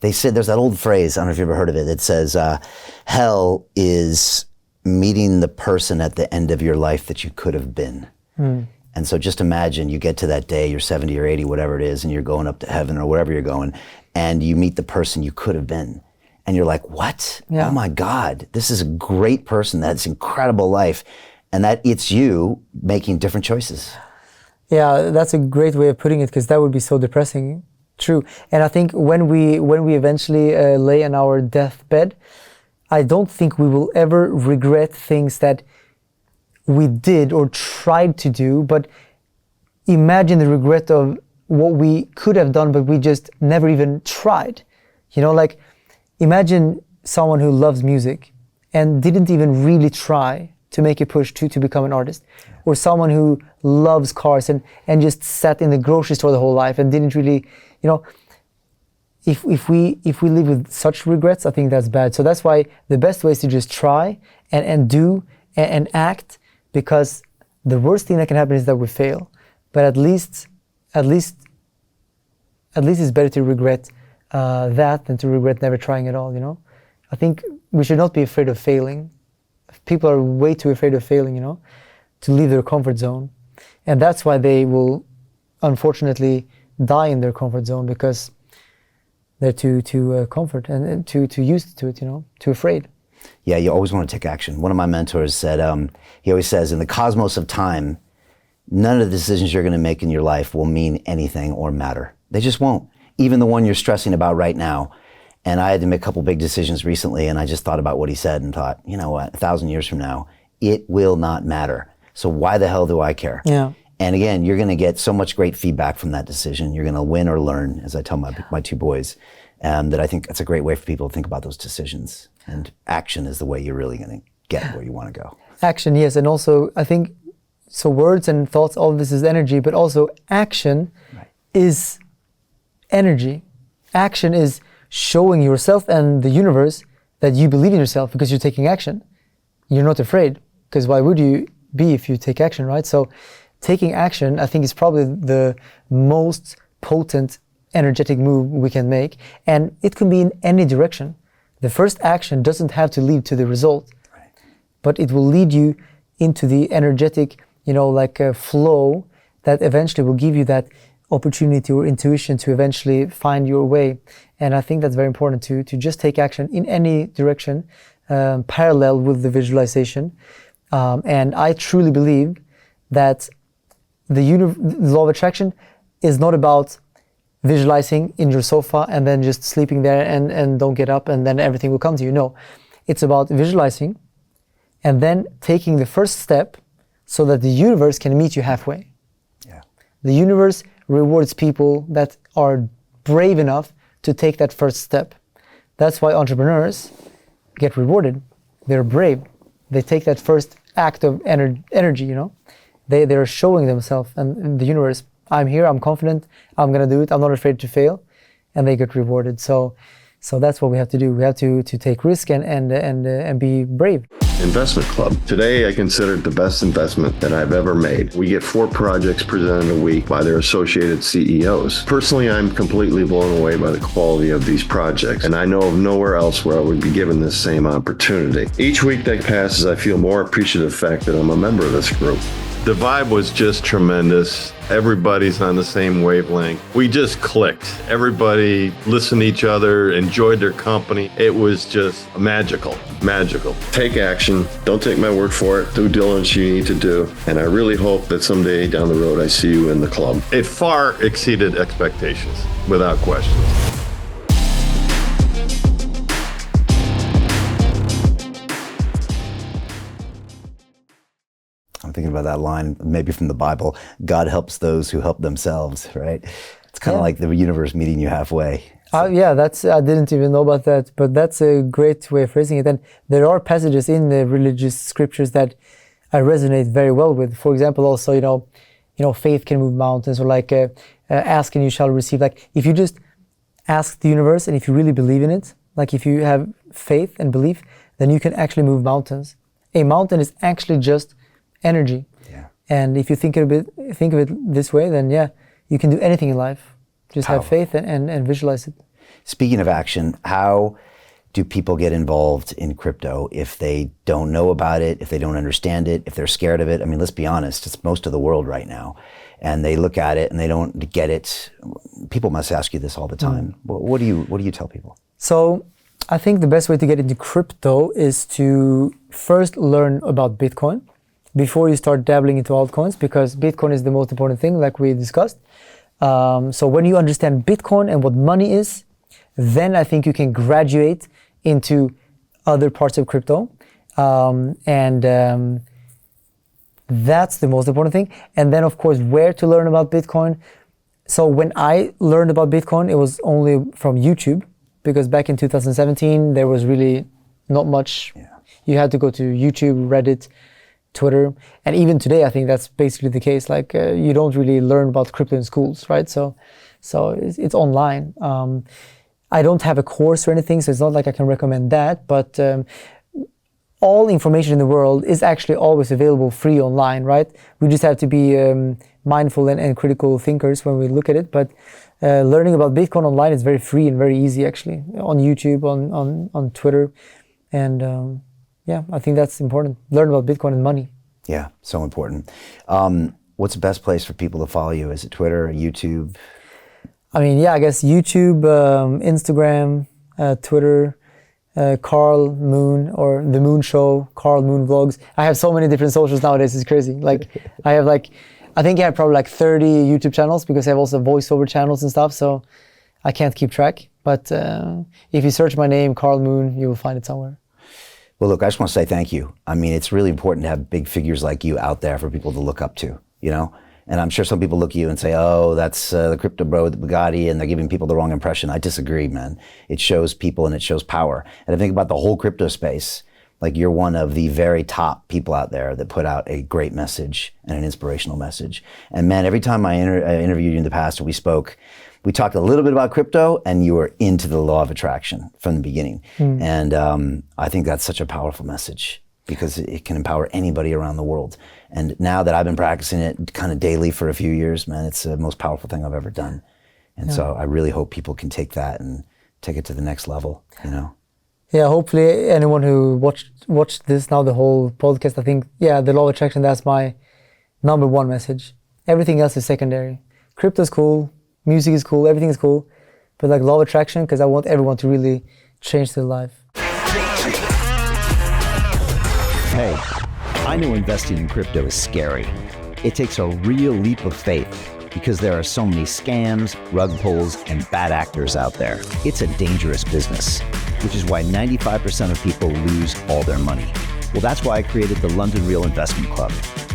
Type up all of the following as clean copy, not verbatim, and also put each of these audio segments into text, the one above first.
They said there's that old phrase, I don't know if you've ever heard of it, it says, hell is meeting the person at the end of your life that you could have been. And so just imagine you get to that day, you're 70 or 80, whatever it is, and you're going up to heaven or wherever you're going, and you meet the person you could have been. And you're like, what? Yeah. Oh my God, this is a great person, that's incredible life. And that it's you making different choices. Yeah, that's a great way of putting it, because that would be so depressing. True. And I think when we eventually lay on our deathbed, I don't think we will ever regret things that we did or tried to do, but imagine the regret of what we could have done, but we just never even tried. You know, like imagine someone who loves music and didn't even really try to make a push to become an artist, or someone who loves cars and just sat in the grocery store the whole life and didn't really, you know, if we live with such regrets, I think that's bad. So that's why the best way is to just try and do and act, because the worst thing that can happen is that we fail. But at least it's better to regret that than to regret never trying at all, you know? I think we should not be afraid of failing. People are way too afraid of failing, you know, to leave their comfort zone. And that's why they will unfortunately die in their comfort zone, because they're too comfort and too used to it, you know, too afraid. Yeah, you always want to take action. One of my mentors said, he always says, in the cosmos of time, none of the decisions you're going to make in your life will mean anything or matter. They just won't. Even the one you're stressing about right now. And I had to make a couple big decisions recently, and I just thought about what he said and thought, you know what, 1,000 years from now, it will not matter. So why the hell do I care? Yeah. And again, you're going to get so much great feedback from that decision. You're going to win or learn, as I tell my two boys, that I think that's a great way for people to think about those decisions. And action is the way you're really going to get where you want to go. Action, yes. And also, I think, so words and thoughts, all of this is energy, but also action is energy. Action is showing yourself and the universe that you believe in yourself, because you're taking action. You're not afraid, because why would you be if you take action, right? So taking action, I think, is probably the most potent energetic move we can make. And it can be in any direction. The first action doesn't have to lead to the result, but it will lead you into the energetic, you know, like a flow that eventually will give you that opportunity or intuition to eventually find your way. And I think that's very important to just take action in any direction, parallel with the visualization. And I truly believe that the law of attraction is not about visualizing in your sofa and then just sleeping there and don't get up and then everything will come to you. No, it's about visualizing and then taking the first step so that the universe can meet you halfway. Yeah. The universe rewards people that are brave enough to take that first step. That's why entrepreneurs get rewarded. They're brave. They take that first act of energy, you know. They're showing themselves and the universe, I'm here, I'm confident, I'm gonna do it, I'm not afraid to fail, and they get rewarded. So that's what we have to do. We have to take risk and be brave. Investment Club. Today, I consider it the best investment that I've ever made. We get 4 projects presented a week by their associated CEOs. Personally, I'm completely blown away by the quality of these projects, and I know of nowhere else where I would be given this same opportunity. Each week that passes, I feel more appreciative of the fact that I'm a member of this group. The vibe was just tremendous. Everybody's on the same wavelength. We just clicked. Everybody listened to each other, enjoyed their company. It was just magical. Take action. Don't take my word for it. Due diligence you need to do. And I really hope that someday down the road I see you in the club. It far exceeded expectations, without question. I'm thinking about that line, maybe from the Bible, God helps those who help themselves, right? It's kind of like the universe meeting you halfway. Yeah, I didn't even know about that, but that's a great way of phrasing it. And there are passages in the religious scriptures that I resonate very well with. For example, also, you know, faith can move mountains, or like ask and you shall receive. Like if you just ask the universe and if you really believe in it, like if you have faith and belief, then you can actually move mountains. A mountain is actually just energy. Yeah. And if you think of it this way, then yeah, you can do anything in life. Just have faith and visualize it. Speaking of action, how do people get involved in crypto if they don't know about it, if they don't understand it, if they're scared of it? I mean, let's be honest, it's most of the world right now. And they look at it and they don't get it. People must ask you this all the time. What do you tell people? So I think the best way to get into crypto is to first learn about Bitcoin before you start dabbling into altcoins, because Bitcoin is the most important thing, like we discussed. So when you understand Bitcoin and what money is, then I think you can graduate into other parts of crypto. That's the most important thing. And then, of course, where to learn about Bitcoin. So when I learned about Bitcoin, it was only from YouTube, because back in 2017, there was really not much. Yeah. You had to go to YouTube, Reddit, Twitter. And even today, I think that's basically the case. Like, you don't really learn about crypto in schools, right? So it's online. I don't have a course or anything, so it's not like I can recommend that. But all information in the world is actually always available free online, right? We just have to be mindful and critical thinkers when we look at it. But learning about Bitcoin online is very free and very easy, actually, on YouTube, on Twitter. And yeah, I think that's important. Learn about Bitcoin and money. Yeah, so important. What's the best place for people to follow you? Is it Twitter or YouTube? I mean, yeah, I guess YouTube, Instagram, Twitter, Carl Moon, or The Moon Show, Carl Moon Vlogs. I have so many different socials nowadays, it's crazy. Like, I think I have probably like 30 YouTube channels, because I have also voiceover channels and stuff, so I can't keep track. But if you search my name, Carl Moon, you will find it somewhere. Well, look, I just want to say thank you. I mean, it's really important to have big figures like you out there for people to look up to, you know? And I'm sure some people look at you and say, oh, that's the crypto bro with the Bugatti, and they're giving people the wrong impression. I disagree, man. It shows people and it shows power. And I think about the whole crypto space, like you're one of the very top people out there that put out a great message and an inspirational message. And man, every time I interviewed you in the past or we spoke, we talked a little bit about crypto, and you were into the law of attraction from the beginning. And I think that's such a powerful message, because it can empower anybody around the world. And now that I've been practicing it kind of daily for a few years, man, it's the most powerful thing I've ever done. And so I really hope people can take that and take it to the next level, you know? Yeah, hopefully anyone who watched this now, the whole podcast, I think, yeah, the law of attraction, that's my number one message. Everything else is secondary. Crypto's cool, music is cool, everything is cool. But like law of attraction, because I want everyone to really change their life. Hey, I know investing in crypto is scary. It takes a real leap of faith, because there are so many scams, rug pulls, and bad actors out there. It's a dangerous business, which is why 95% of people lose all their money. Well, that's why I created the London Real Investment Club,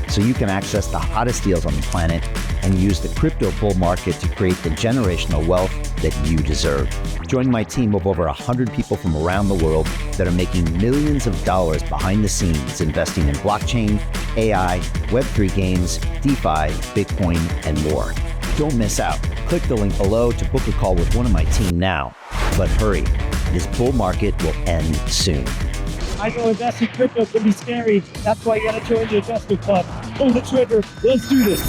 so you can access the hottest deals on the planet and use the crypto bull market to create the generational wealth that you deserve. Join my team of over 100 people from around the world that are making millions of dollars behind the scenes investing in blockchain, AI, Web3 games, DeFi, Bitcoin, and more. Don't miss out. Click the link below to book a call with one of my team now. But hurry, this bull market will end soon. I know investing in crypto can be scary. That's why you gotta join the investment club. Pull the trigger. Let's do this.